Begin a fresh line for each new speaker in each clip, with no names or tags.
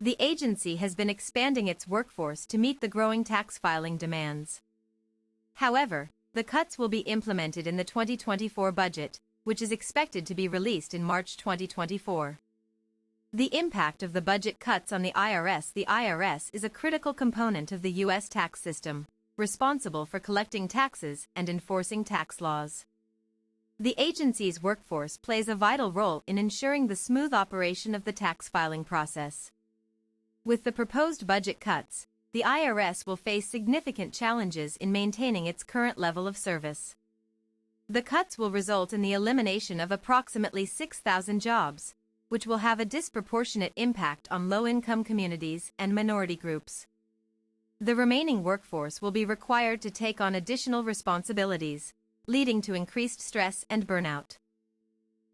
The agency has been expanding its workforce to meet the growing tax filing demands. However, the cuts will be implemented in the 2024 budget, which is expected to be released in March 2024. The impact of the budget cuts on the IRS. The IRS is a critical component of the U.S. tax system, responsible for collecting taxes and enforcing tax laws. The agency's workforce plays a vital role in ensuring the smooth operation of the tax filing process. With the proposed budget cuts, the IRS will face significant challenges in maintaining its current level of service. The cuts will result in the elimination of approximately 6,000 jobs, which will have a disproportionate impact on low-income communities and minority groups. The remaining workforce will be required to take on additional responsibilities, leading to increased stress and burnout.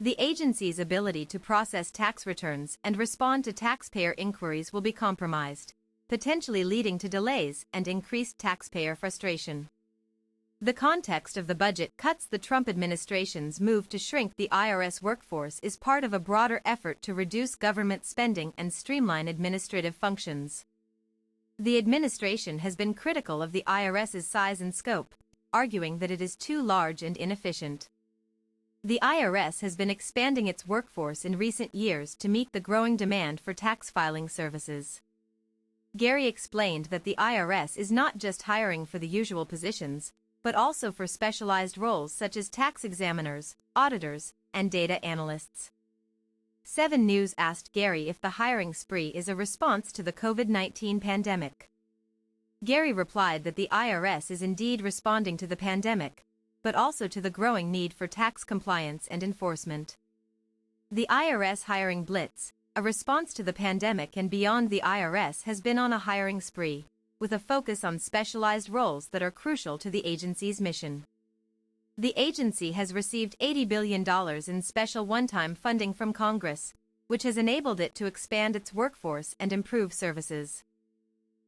The agency's ability to process tax returns and respond to taxpayer inquiries will be compromised, potentially leading to delays and increased taxpayer frustration. The context of the budget cuts. The Trump administration's move to shrink the IRS workforce is part of a broader effort to reduce government spending and streamline administrative functions. The administration has been critical of the IRS's size and scope, arguing that it is too large and inefficient. The IRS has been expanding its workforce in recent years to meet the growing demand for tax filing services. Gary explained that the IRS is not just hiring for the usual positions, but also for specialized roles such as tax examiners, auditors, and data analysts. 7 News asked Gary if the hiring spree is a response to the COVID-19 pandemic. Gary replied that the IRS is indeed responding to the pandemic, but also to the growing need for tax compliance and enforcement. The IRS hiring blitz, a response to the pandemic and beyond. The IRS has been on a hiring spree, with a focus on specialized roles that are crucial to the agency's mission. The agency has received $80 billion in special one-time funding from Congress, which has enabled it to expand its workforce and improve services.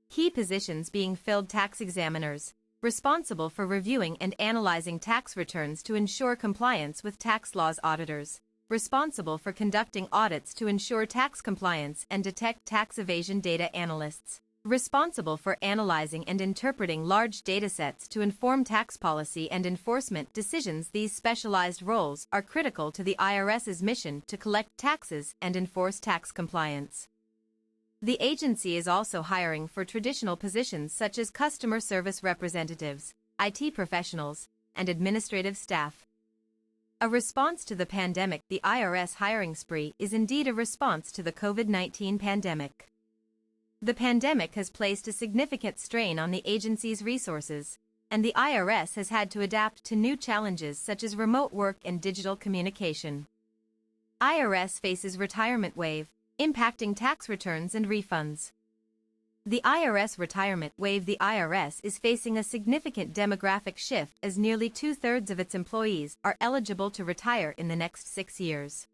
Key positions being filled: tax examiners, responsible for reviewing and analyzing tax returns to ensure compliance with tax laws; auditors, responsible for conducting audits to ensure tax compliance and detect tax evasion; data analysts, responsible for analyzing and interpreting large datasets to inform tax policy and enforcement decisions. These specialized roles are critical to the IRS's mission to collect taxes and enforce tax compliance. The agency is also hiring for traditional positions such as customer service representatives, IT professionals, and administrative staff. A response to the pandemic. The IRS hiring spree is indeed a response to the COVID-19 pandemic. The pandemic has placed a significant strain on the agency's resources, and the IRS has had to adapt to new challenges such as remote work and digital communication. IRS faces retirement wave, impacting tax returns and refunds. The IRS retirement wave. The IRS is facing a significant demographic shift as nearly 2/3 of its employees are eligible to retire in the next 6 years.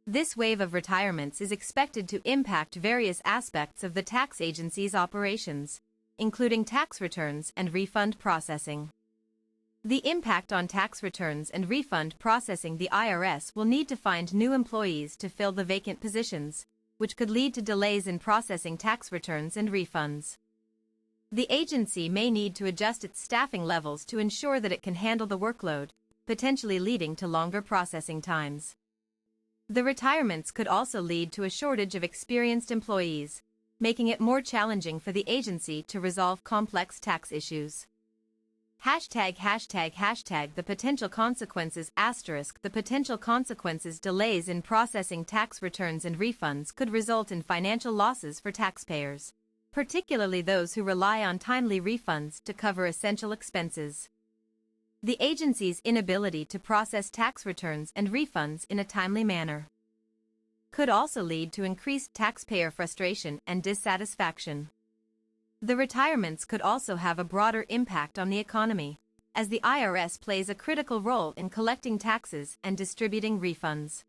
This wave of retirements is expected to impact various aspects of the tax agency's operations, including tax returns and refund processing. The impact on tax returns and refund processing. The IRS will need to find new employees to fill the vacant positions, which could lead to delays in processing tax returns and refunds. The agency may need to adjust its staffing levels to ensure that it can handle the workload, potentially leading to longer processing times. The retirements could also lead to a shortage of experienced employees, making it more challenging for the agency to resolve complex tax issues. #The potential consequences *. The potential consequences: delays in processing tax returns and refunds could result in financial losses for taxpayers, particularly those who rely on timely refunds to cover essential expenses. The agency's inability to process tax returns and refunds in a timely manner could also lead to increased taxpayer frustration and dissatisfaction. The retirements could also have a broader impact on the economy, as the IRS plays a critical role in collecting taxes and distributing refunds.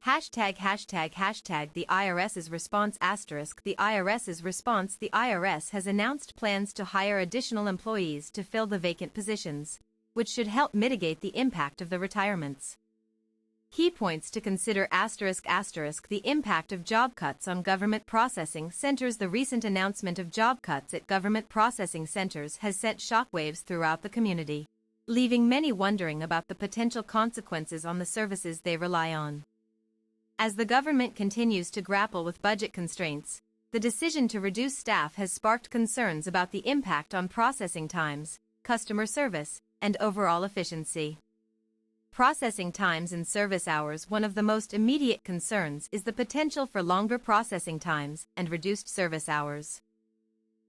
#The IRS's response *. The IRS's response: the IRS has announced plans to hire additional employees to fill the vacant positions, which should help mitigate the impact of the retirements. He points to consider the impact of job cuts on government processing centers. The recent announcement of job cuts at government processing centers has sent shockwaves throughout the community, leaving many wondering about the potential consequences on the services they rely on. As the government continues to grapple with budget constraints, the decision to reduce staff has sparked concerns about the impact on processing times, customer service, and overall efficiency. Processing times and service hours. One of the most immediate concerns is the potential for longer processing times and reduced service hours.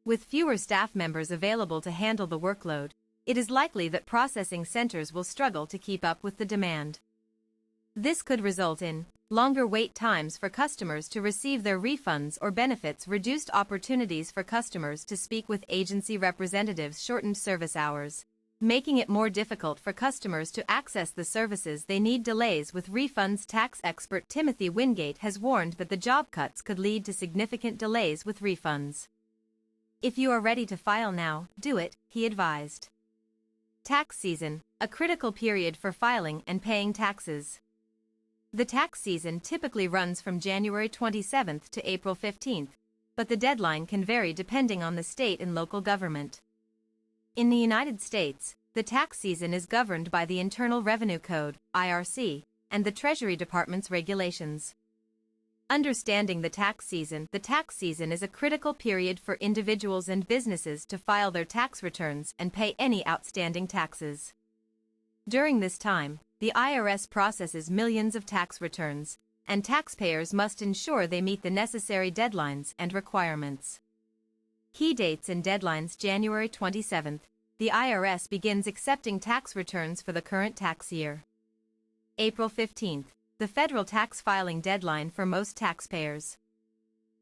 With fewer staff members available to handle the workload, it is likely that processing centers will struggle to keep up with the demand. This could result in longer wait times for customers to receive their refunds or benefits, reduced opportunities for customers to speak with agency representatives, shortened service hours, making it more difficult for customers to access the services they need, delays with refunds. Tax expert Timothy Wingate has warned that the job cuts could lead to significant delays with refunds. If you are ready to file now, do it, he advised. Tax season, a critical period for filing and paying taxes. The tax season typically runs from January 27th to April 15th, but the deadline can vary depending on the state and local government. In the United States, the tax season is governed by the Internal Revenue Code, IRC, and the Treasury Department's regulations. Understanding the tax season is a critical period for individuals and businesses to file their tax returns and pay any outstanding taxes. During this time, the IRS processes millions of tax returns, and taxpayers must ensure they meet the necessary deadlines and requirements. Key dates and deadlines. January 27th, the IRS begins accepting tax returns for the current tax year. April 15th, the federal tax filing deadline for most taxpayers.